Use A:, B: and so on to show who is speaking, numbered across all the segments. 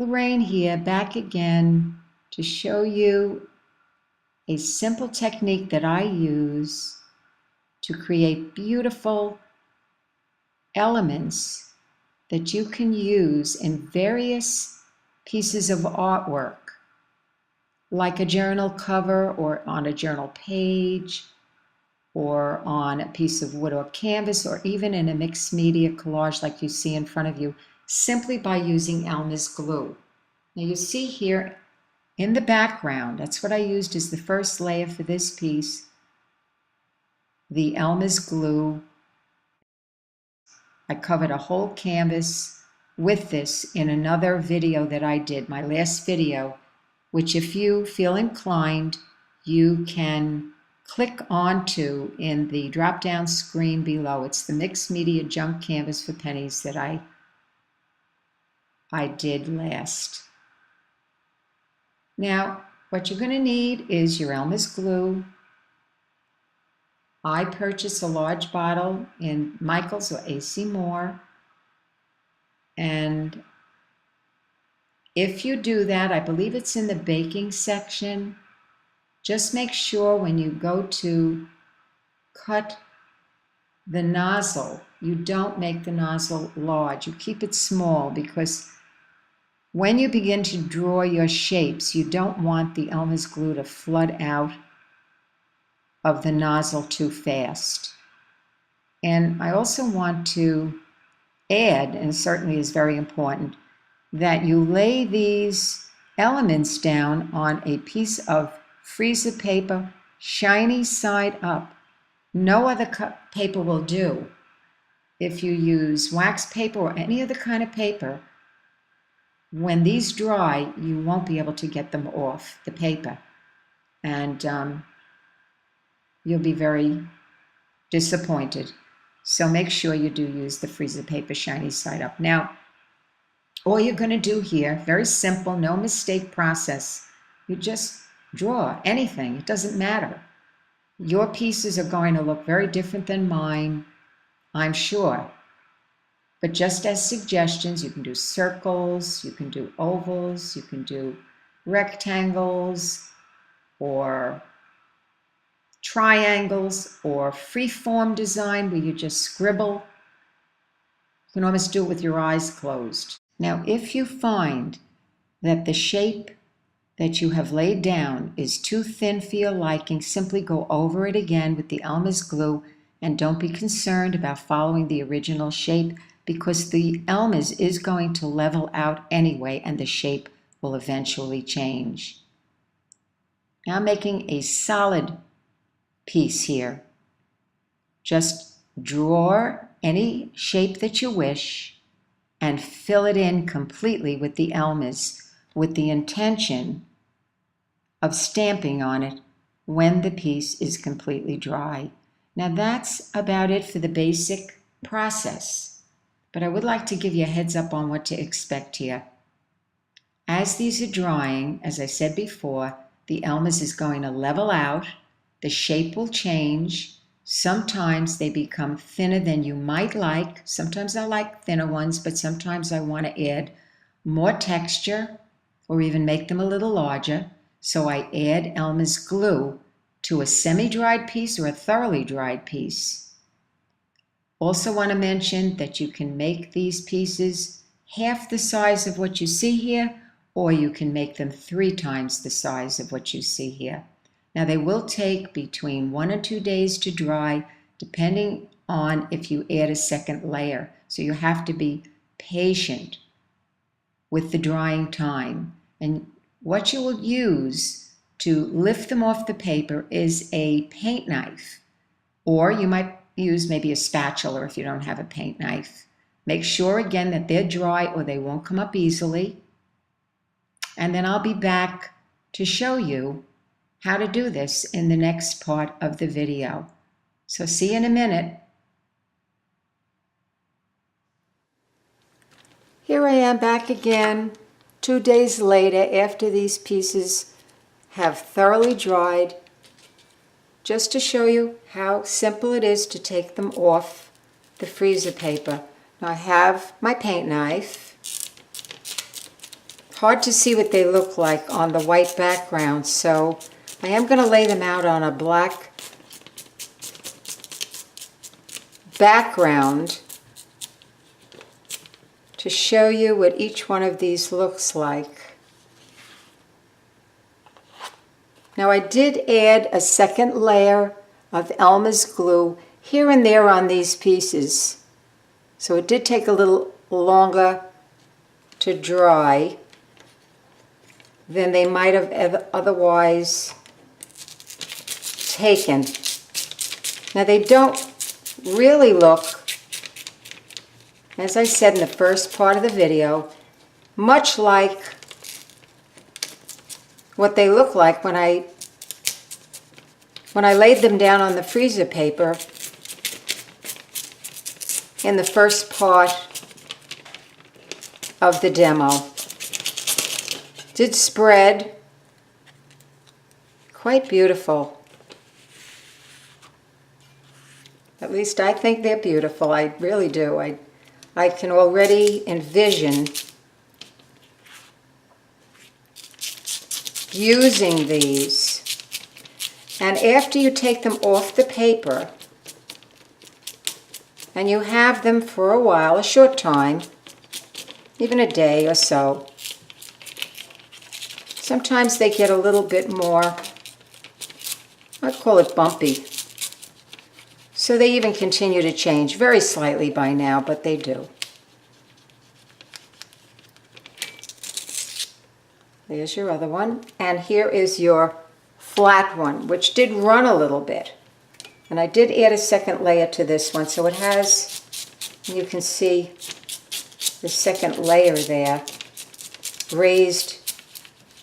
A: Lorraine here, back again to show you a simple technique that I use to create beautiful elements that you can use in various pieces of artwork, like a journal cover or on a journal page or on a piece of wood or canvas, or even in a mixed media collage like you see in front of you, simply by using Elmer's glue. Now you see here in the background, that's what I used as the first layer for this piece, the Elmer's glue. I covered a whole canvas with this in another video that I did, my last video, which if you feel inclined, you can click onto in the drop-down screen below. It's the mixed media junk canvas for pennies that I did last. Now, what you're going to need is your Elmer's glue. I purchased a large bottle in Michael's or AC Moore. And if you do that, I believe it's in the baking section. Just make sure when you go to cut the nozzle, you don't make the nozzle large. You keep it small, because when you begin to draw your shapes, you don't want the Elmer's glue to flood out of the nozzle too fast. And I also want to add, and certainly is very important, that you lay these elements down on a piece of freezer paper, shiny side up. No other paper will do. If you use wax paper or any other kind of paper, when these dry, you won't be able to get them off the paper. And you'll be very disappointed. So make sure you do use the freezer paper shiny side up. Now, all you're going to do here, very simple, no mistake process. You just draw anything. It doesn't matter. Your pieces are going to look very different than mine, I'm sure. But just as suggestions, you can do circles, you can do ovals, you can do rectangles, or triangles, or free-form design where you just scribble. You can almost do it with your eyes closed. Now, if you find that the shape that you have laid down is too thin for your liking, simply go over it again with the Elmer's glue, and don't be concerned about following the original shape, because the Elmer's is going to level out anyway, and the shape will eventually change. Now I'm making a solid piece here. Just draw any shape that you wish and fill it in completely with the Elmer's, with the intention of stamping on it when the piece is completely dry. Now that's about it for the basic process, but I would like to give you a heads up on what to expect here. As these are drying, as I said before, the Elmer's is going to level out, the shape will change. Sometimes they become thinner than you might like. Sometimes I like thinner ones, but sometimes I want to add more texture or even make them a little larger. So I add Elmer's glue to a semi-dried piece or a thoroughly dried piece. Also want to mention that you can make these pieces half the size of what you see here, or you can make them 3 times the size of what you see here. Now they will take between 1 or 2 days to dry, depending on if you add a second layer. So you have to be patient with the drying time. And what you will use to lift them off the paper is a paint knife, or you might use maybe a spatula if you don't have a paint knife. Make sure again that they're dry or they won't come up easily. And then I'll be back to show you how to do this in the next part of the video. So see you in a minute. Here I am back again 2 days later after these pieces have thoroughly dried, just to show you how simple it is to take them off the freezer paper. Now I have my paint knife, hard to see what they look like on the white background, so I am going to lay them out on a black background to show you what each one of these looks like. Now I did add a second layer of Elmer's glue here and there on these pieces, so it did take a little longer to dry than they might have otherwise taken. Now they don't really look, as I said in the first part of the video, much like what they look like when I laid them down on the freezer paper in the first part of the demo. Did spread quite beautiful. At least I think they're beautiful. I really do. I can already envision using these. And after you take them off the paper and you have them for a while, a short time, even a day or so, sometimes they get a little bit more, I'd call it bumpy. So they even continue to change, very slightly by now, but they do. There's your other one. And here is your flat one, which did run a little bit. And I did add a second layer to this one, so it has, you can see the second layer there, raised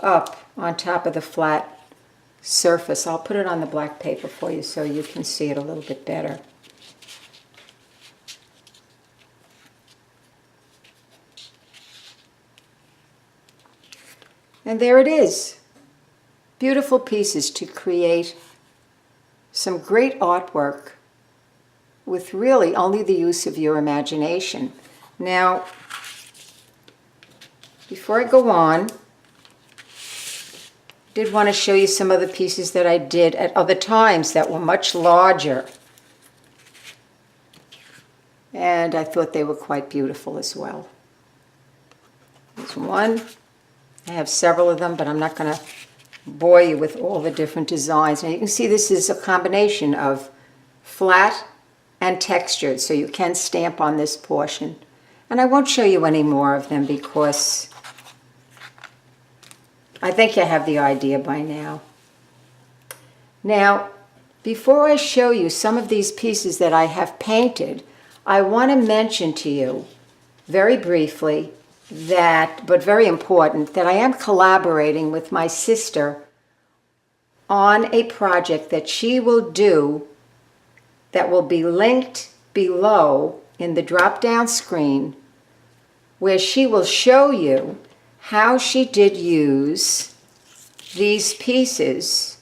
A: up on top of the flat surface. I'll put it on the black paper for you so you can see it a little bit better. And there it is. Beautiful pieces to create some great artwork with really only the use of your imagination. Now, before I go on, I did want to show you some of the pieces that I did at other times that were much larger. And I thought they were quite beautiful as well. There's one. I have several of them, but I'm not going to bore you with all the different designs. Now you can see this is a combination of flat and textured, so you can stamp on this portion. And I won't show you any more of them because I think you have the idea by now. Now, before I show you some of these pieces that I have painted, I want to mention to you very briefly that, but very important, that I am collaborating with my sister on a project that she will do that will be linked below in the drop-down screen, where she will show you how she did use these pieces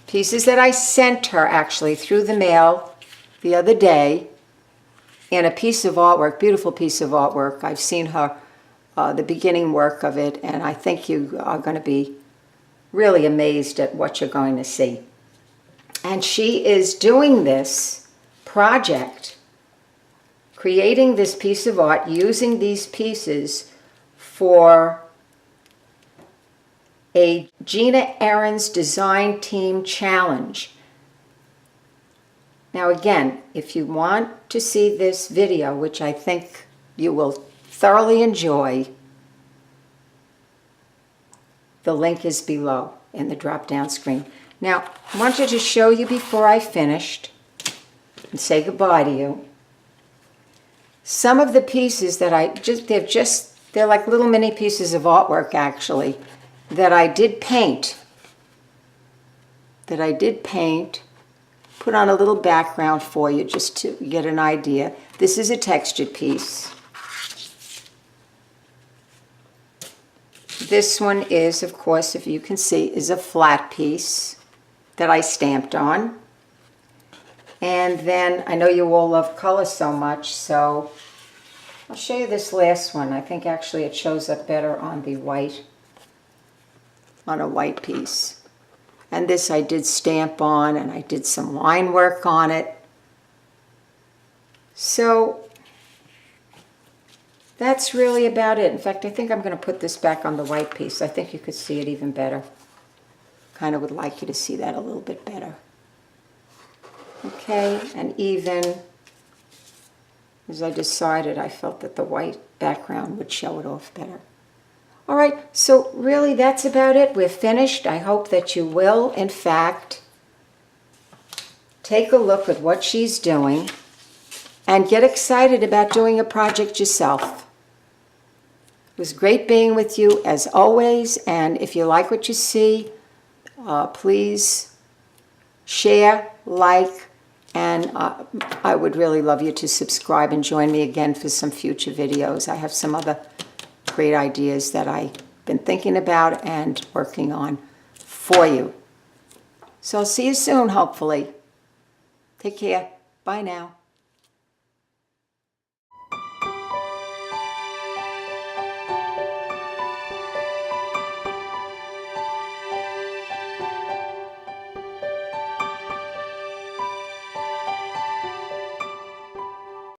A: that I sent her actually through the mail the other day, in a piece of artwork, beautiful piece of artwork. I've seen her, the beginning work of it, and I think you are going to be really amazed at what you're going to see. And she is doing this project, creating this piece of art, using these pieces for a Gina Aaron's Design Team Challenge. Now again, if you want to see this video, which I think you will thoroughly enjoy, the link is below in the drop-down screen. Now, I wanted to show you before I finished and say goodbye to you. Some of the pieces that they're like little mini pieces of artwork actually, that I did paint. Put on a little background for you just to get an idea. This is a textured piece. This one is, of course, if you can see, is a flat piece that I stamped on. And then I know you all love color so much, so I'll show you this last one. I think actually it shows up better on the white, on a white piece. And this I did stamp on, and I did some line work on it. So that's really about it. In fact, I think I'm going to put this back on the white piece. I think you could see it even better. Kind of would like you to see that a little bit better. Okay, and even as I decided, I felt that the white background would show it off better. All right, so really that's about it. We're finished. I hope that you will, in fact, take a look at what she's doing and get excited about doing a project yourself. It was great being with you as always, and if you like what you see, please share, like, and I would really love you to subscribe and join me again for some future videos. I have some other great ideas that I've been thinking about and working on for you. So I'll see you soon, hopefully. Take care. Bye now.